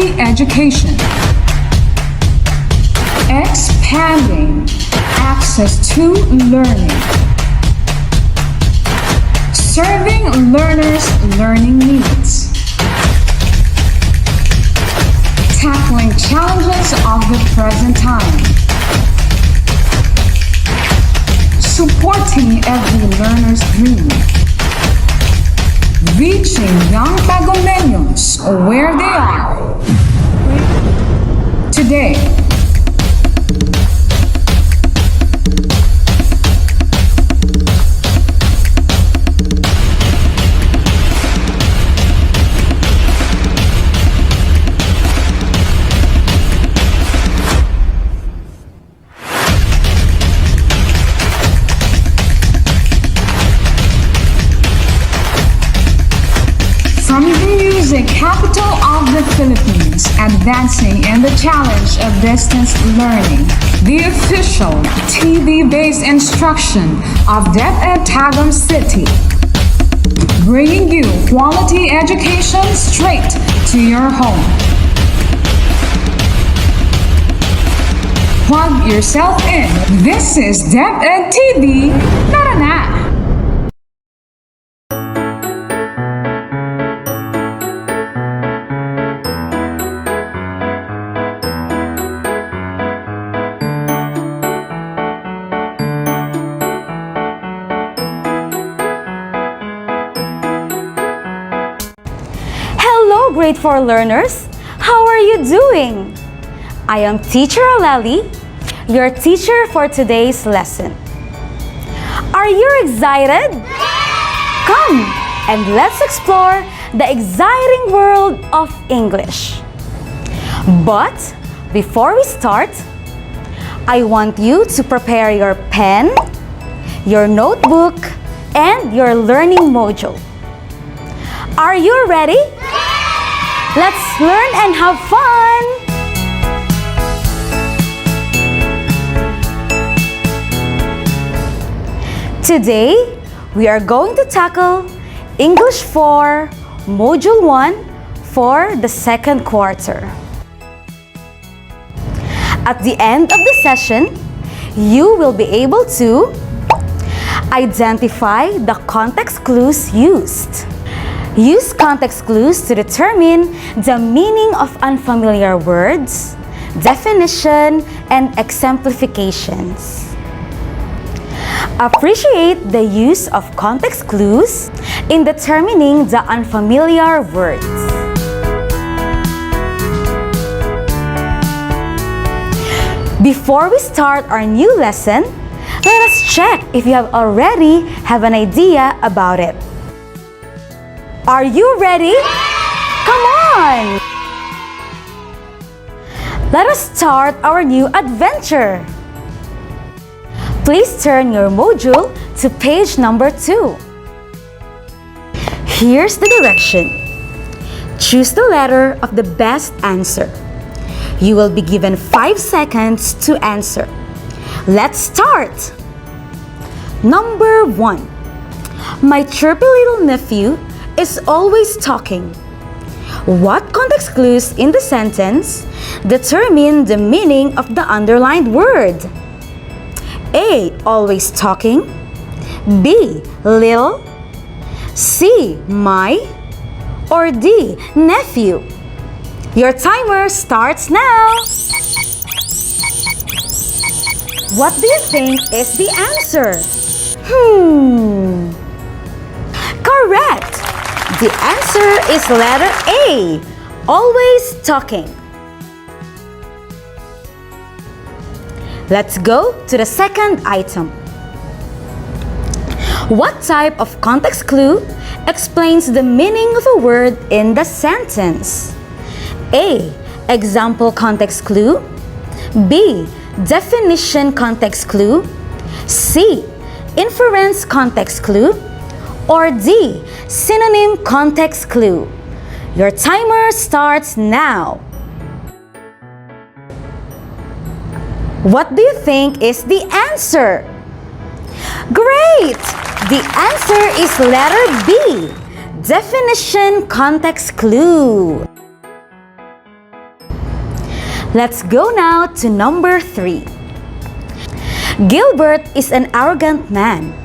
quality education. Expanding access to learning. Serving learners' learning needs. Tackling challenges of the present time. Supporting every learner's dream. Reaching young Tagomeños where they are today. From the music capital of the Philippines, advancing in the challenge of distance learning, the official TV-based instruction of DepEd Tagum City, bringing you quality education straight to your home. Plug yourself in. This is DepEd TV. Tara na! Grade 4 learners, how are you doing? I am Teacher Alellei, your teacher for today's lesson. Are you excited? Come and let's explore the exciting world of English. But before we start, I want you to prepare your pen, your notebook, and your learning module. Are you ready? Let's learn and have fun! Today, we are going to tackle English 4, Module 1 for the second quarter. At the end of the session, you will be able to identify the context clues used. Use context clues to determine the meaning of unfamiliar words, definition, and exemplifications. Appreciate the use of context clues in determining the unfamiliar words. Before we start our new lesson, let us check if you already have an idea about it. Are you ready? Come on! Let us start our new adventure. Please turn your module to page number 2. Here's the direction. Choose the letter of the best answer. You will be given 5 seconds to answer. Let's start! Number 1. My chirpy little nephew is always talking. What context clues in the sentence determine the meaning of the underlined word? A. Always talking. B. Little. C. My. Or D. Nephew. Your timer starts now. What do you think is the answer? Correct! The answer is letter A, always talking. Let's go to the second item. What type of context clue explains the meaning of a word in the sentence? A. Example context clue. B. Definition context clue. C. Inference context clue. Or D. Synonym context clue. Your timer starts now. What do you think is the answer? Great! The answer is letter B. Definition context clue. Let's go now to number 3. Gilbert is an arrogant man,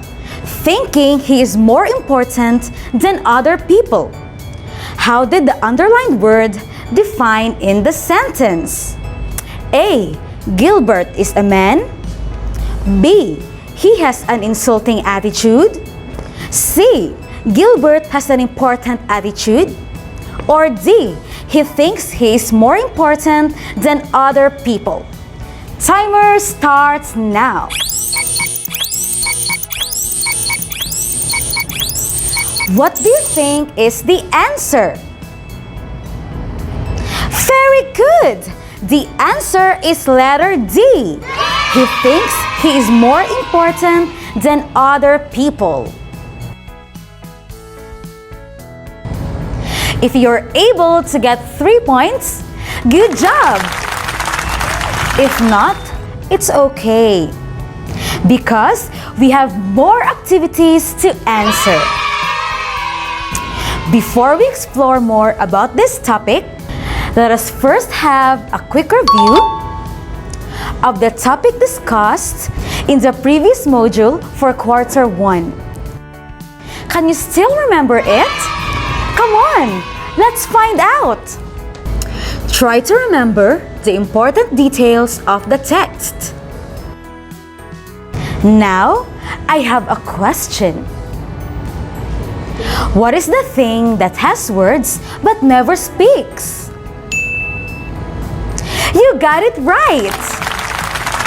thinking he is more important than other people. How did the underlined word define in the sentence? A. Gilbert is a man. B. He has an insulting attitude. C. Gilbert has an important attitude. Or D. He thinks he is more important than other people. Timer starts now. What do you think is the answer? Very good! The answer is letter D. He thinks he is more important than other people. If you're able to get 3 points, good job! If not, it's okay, because we have more activities to answer. Before we explore more about this topic, let us first have a quick review of the topic discussed in the previous module for quarter 1. Can you still remember it? Come on, let's find out! Try to remember the important details of the text. Now, I have a question. What is the thing that has words but never speaks? You got it right!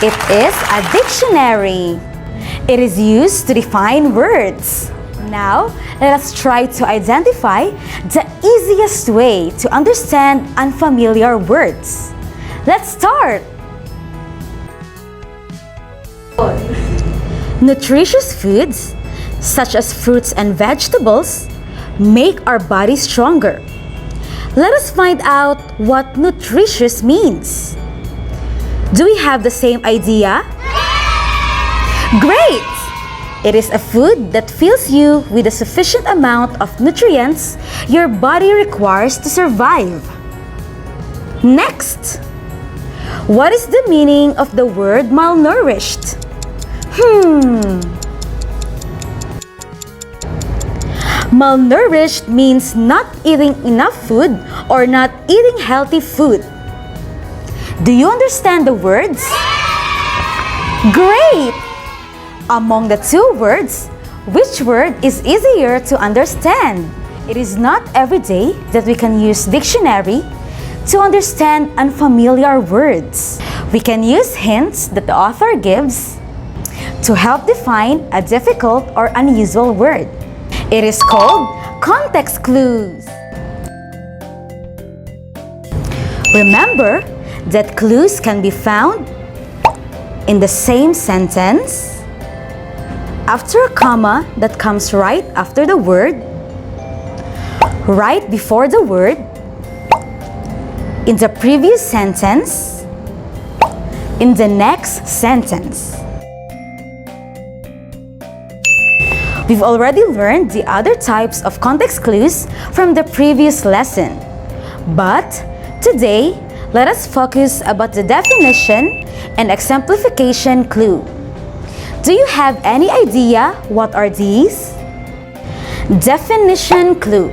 It is a dictionary. It is used to define words. Now, let us try to identify the easiest way to understand unfamiliar words. Let's start! Nutritious foods, such as fruits and vegetables, make our bodies stronger. Let us find out what nutritious means. Do we have the same idea? Great! It is a food that fills you with a sufficient amount of nutrients your body requires to survive. Next, what is the meaning of the word malnourished? Malnourished means not eating enough food or not eating healthy food. Do you understand the words? Great! Among the two words, which word is easier to understand? It is not every day that we can use dictionary to understand unfamiliar words. We can use hints that the author gives to help define a difficult or unusual word. It is called context clues. Remember that clues can be found in the same sentence, after a comma that comes right after the word, right before the word, in the previous sentence, in the next sentence. We've already learned the other types of context clues from the previous lesson. But today, let us focus about the definition and exemplification clue. Do you have any idea what are these? Definition clue.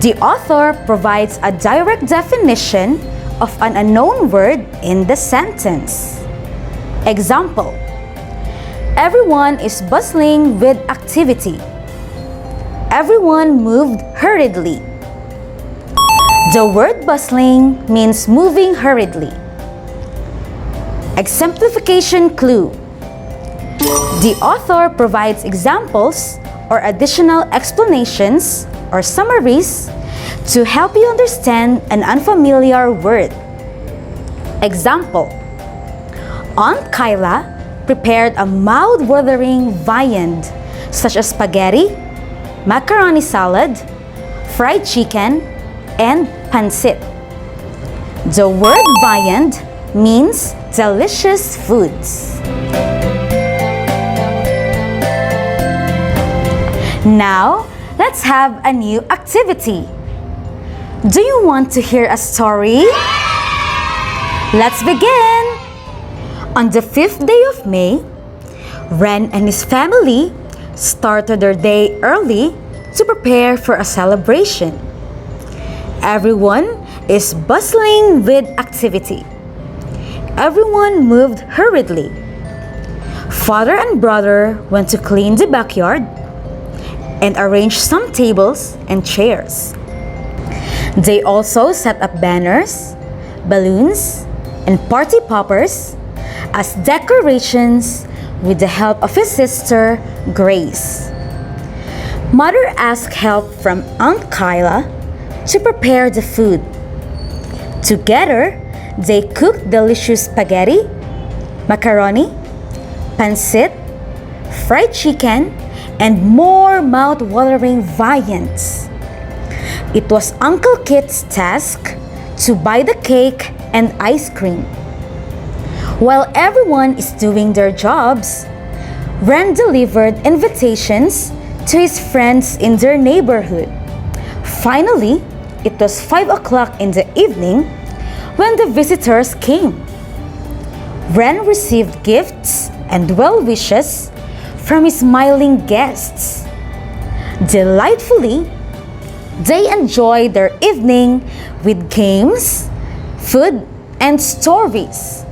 The author provides a direct definition of an unknown word in the sentence. Example: everyone is bustling with activity. Everyone moved hurriedly. The word bustling means moving hurriedly. Exemplification clue. The author provides examples or additional explanations or summaries to help you understand an unfamiliar word. Example: Aunt Kyla prepared a mouth-watering viand such as spaghetti, macaroni salad, fried chicken, and pancit. The word viand means delicious foods. Now, let's have a new activity. Do you want to hear a story? Let's begin! On the 5th day of May, Ren and his family started their day early to prepare for a celebration. Everyone is bustling with activity. Everyone moved hurriedly. Father and brother went to clean the backyard and arrange some tables and chairs. They also set up banners, balloons, and party poppers as decorations with the help of his sister, Grace. Mother asked help from Aunt Kyla to prepare the food. Together, they cooked delicious spaghetti, macaroni, pancit, fried chicken, and more mouth-watering viands. It was Uncle Kit's task to buy the cake and ice cream. While everyone is doing their jobs, Ren delivered invitations to his friends in their neighborhood. Finally, it was 5 o'clock in the evening when the visitors came. Ren received gifts and well wishes from his smiling guests. Delightfully, they enjoyed their evening with games, food, and stories.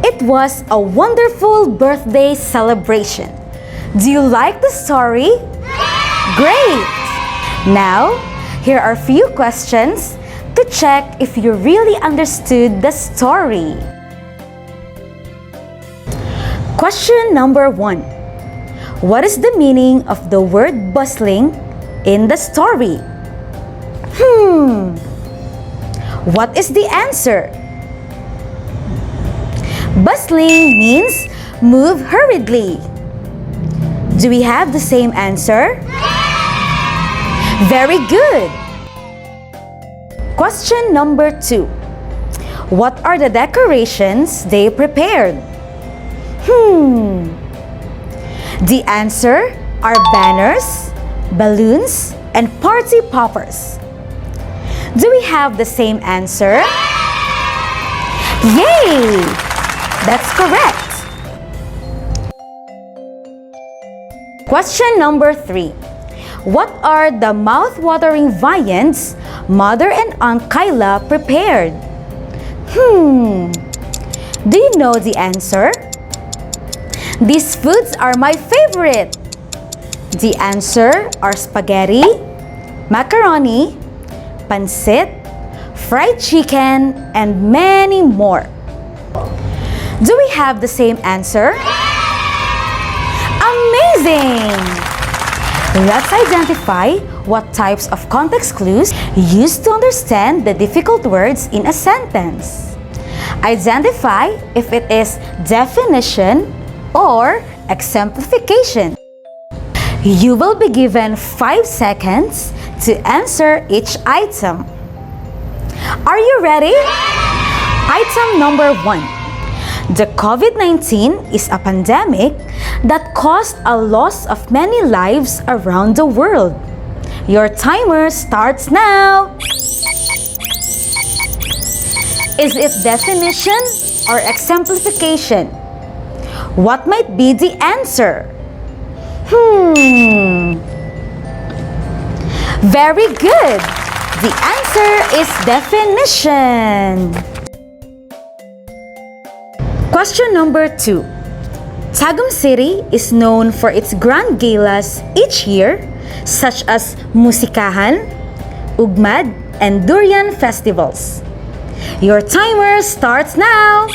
It was a wonderful birthday celebration. Do you like the story? Great! Now, here are a few questions to check if you really understood the story. Question number 1. What is the meaning of the word bustling in the story? What is the answer? Bustling means move hurriedly. Do we have the same answer? Very good! Question number 2. What are the decorations they prepared? The answer are banners, balloons, and party poppers. Do we have the same answer? Yay! That's correct. Question number 3. What are the mouth-watering viands Mother and Aunt Kyla prepared? Do you know the answer? These foods are my favorite. The answer are spaghetti, macaroni, pancit, fried chicken, and many more. Do we have the same answer? Amazing! Let's identify what types of context clues used to understand the difficult words in a sentence. Identify if it is definition or exemplification. You will be given 5 seconds to answer each item. Are you ready? Item number 1. The COVID-19 is a pandemic that caused a loss of many lives around the world. Your timer starts now. Is it definition or exemplification? What might be the answer? Very good! The answer is definition. Question number 2. Tagum City is known for its grand galas each year, such as Musikahan, Ugmad, and Durian festivals. Your timer starts now.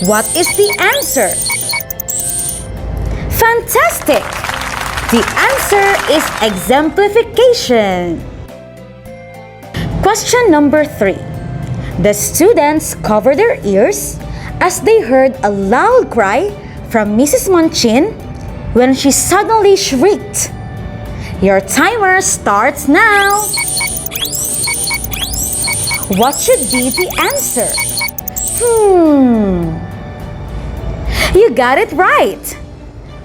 What is the answer? Fantastic! The answer is exemplification. Question number 3. The students covered their ears as they heard a loud cry from Mrs. Monchin when she suddenly shrieked. Your timer starts now. What should be the answer? You got it right.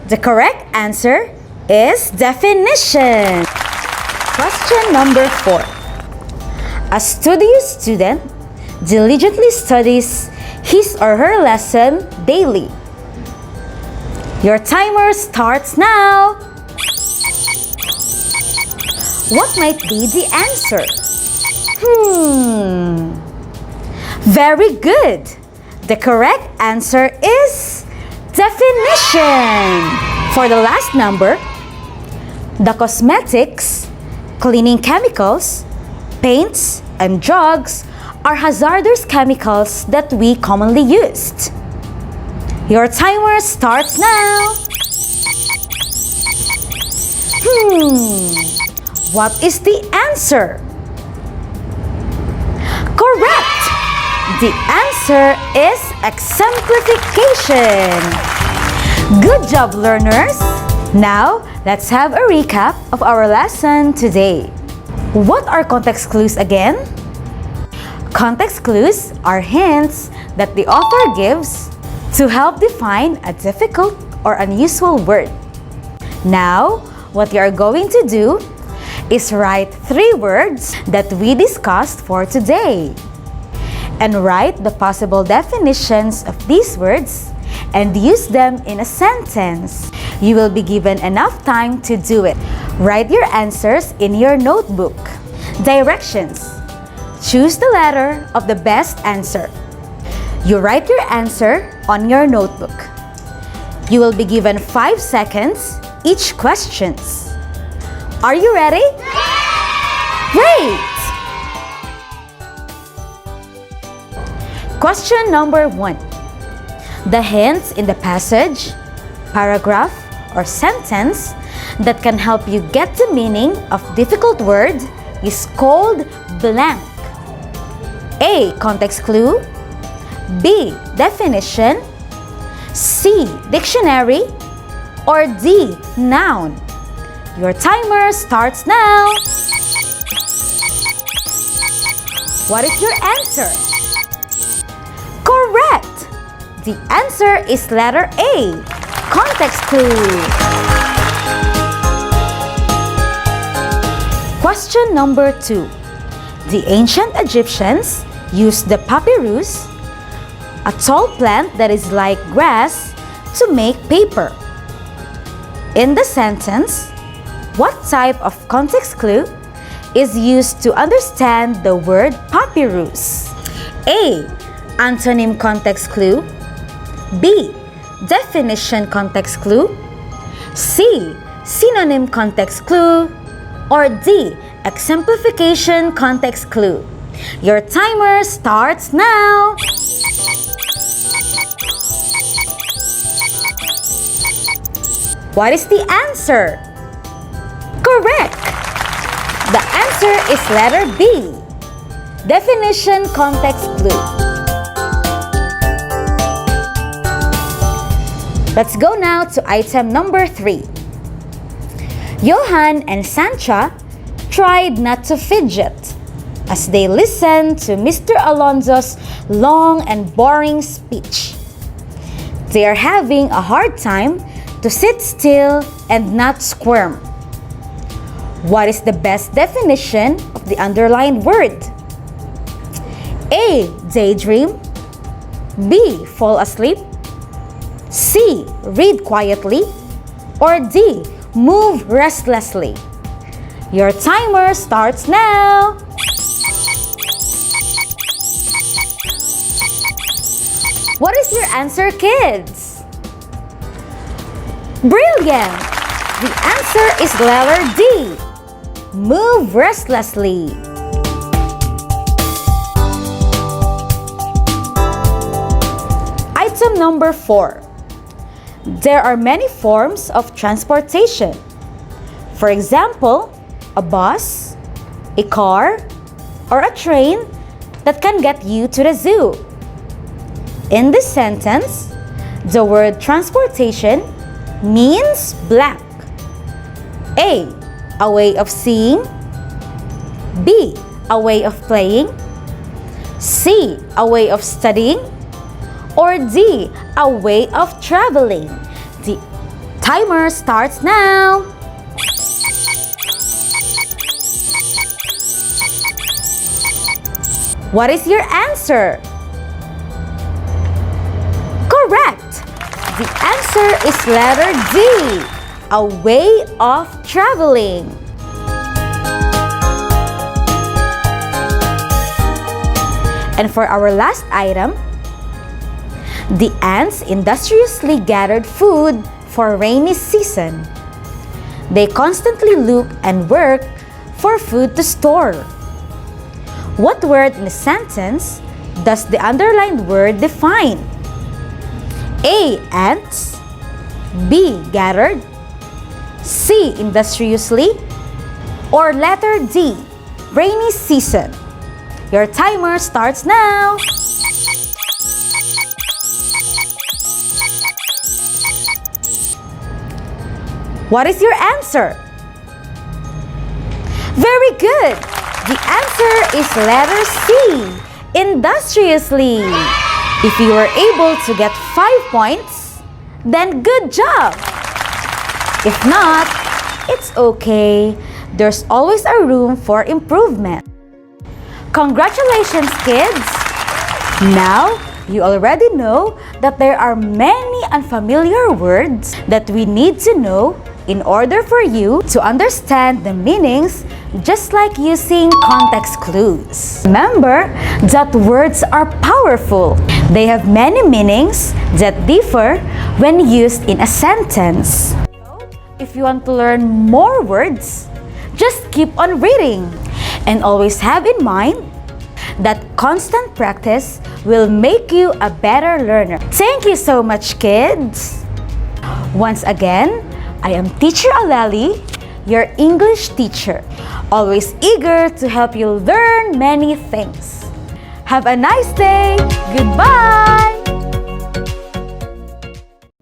The correct answer is definition. Question number 4. A studious student diligently studies his or her lesson daily. Your timer starts now. What might be the answer? Very good. The correct answer is definition. For the last number, the cosmetics, cleaning chemicals, paints, and drugs are hazardous chemicals that we commonly use. Your timer starts now. What is the answer? Correct! The answer is exemplification. Good job, learners! Now, let's have a recap of our lesson today. What are context clues again? Context clues are hints that the author gives to help define a difficult or unusual word. Now, what you are going to do is write 3 words that we discussed for today. And write the possible definitions of these words and use them in a sentence. You will be given enough time to do it. Write your answers in your notebook. Directions. Choose the letter of the best answer. You write your answer on your notebook. You will be given 5 seconds each questions. Are you ready? Great! Question number 1. The hints in the passage, paragraph, or sentence that can help you get the meaning of difficult word is called blank. A. Context clue. B. Definition. C. Dictionary. Or D. Noun. Your timer starts now. What is your answer? Correct! The answer is letter A. Context clue. Question number 2. The ancient Egyptians used the papyrus, a tall plant that is like grass, to make paper. In the sentence, what type of context clue is used to understand the word papyrus? A. Antonym context clue. B. Definition context clue. C. Synonym context clue. Or D. Exemplification context clue. Your timer starts now. What is the answer? Correct! The answer is letter B. Definition context clue. Let's go now to item number 3. Johan and Sancha tried not to fidget as they listened to Mr. Alonzo's long and boring speech. They are having a hard time to sit still and not squirm. What is the best definition of the underlined word? A. Daydream. B. Fall asleep. C. Read quietly. Or D. Move restlessly. Your timer starts now. What is your answer, kids? Brilliant! The answer is letter D. Move restlessly. Item number 4. There are many forms of transportation. For example, a bus, a car, or a train that can get you to the zoo. In this sentence, the word transportation means blank. A. A way of seeing. B. A way of playing. C. A way of studying. Or D. A way of traveling. The timer starts now. What is your answer? Correct! The answer is letter D, a way of traveling. And for our last item, the ants industriously gathered food for rainy season. They constantly look and work for food to store. What word in the sentence does the underlined word define? A. Ants. B. Gathered. C. Industriously. Or letter D. Rainy season. Your timer starts now. What is your answer? Very good! The answer is letter C, industriously. If you were able to get 5 points, then good job! If not, it's okay. There's always a room for improvement. Congratulations, kids! Now, you already know that there are many unfamiliar words that we need to know in order for you to understand the meanings, just like using context clues. Remember that words are powerful. They have many meanings that differ when used in a sentence. If you want to learn more words, just keep on reading. And always have in mind that constant practice will make you a better learner. Thank you so much, kids! Once again, I am Teacher Alellei, your English teacher, always eager to help you learn many things. Have a nice day! Goodbye!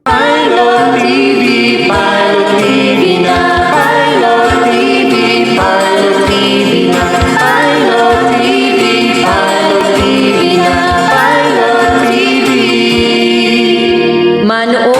Pilot TV, Pilot TV na, Pilot TV, Pilot TV na, Pilot TV, Pilot TV na, Pilot TV. Manood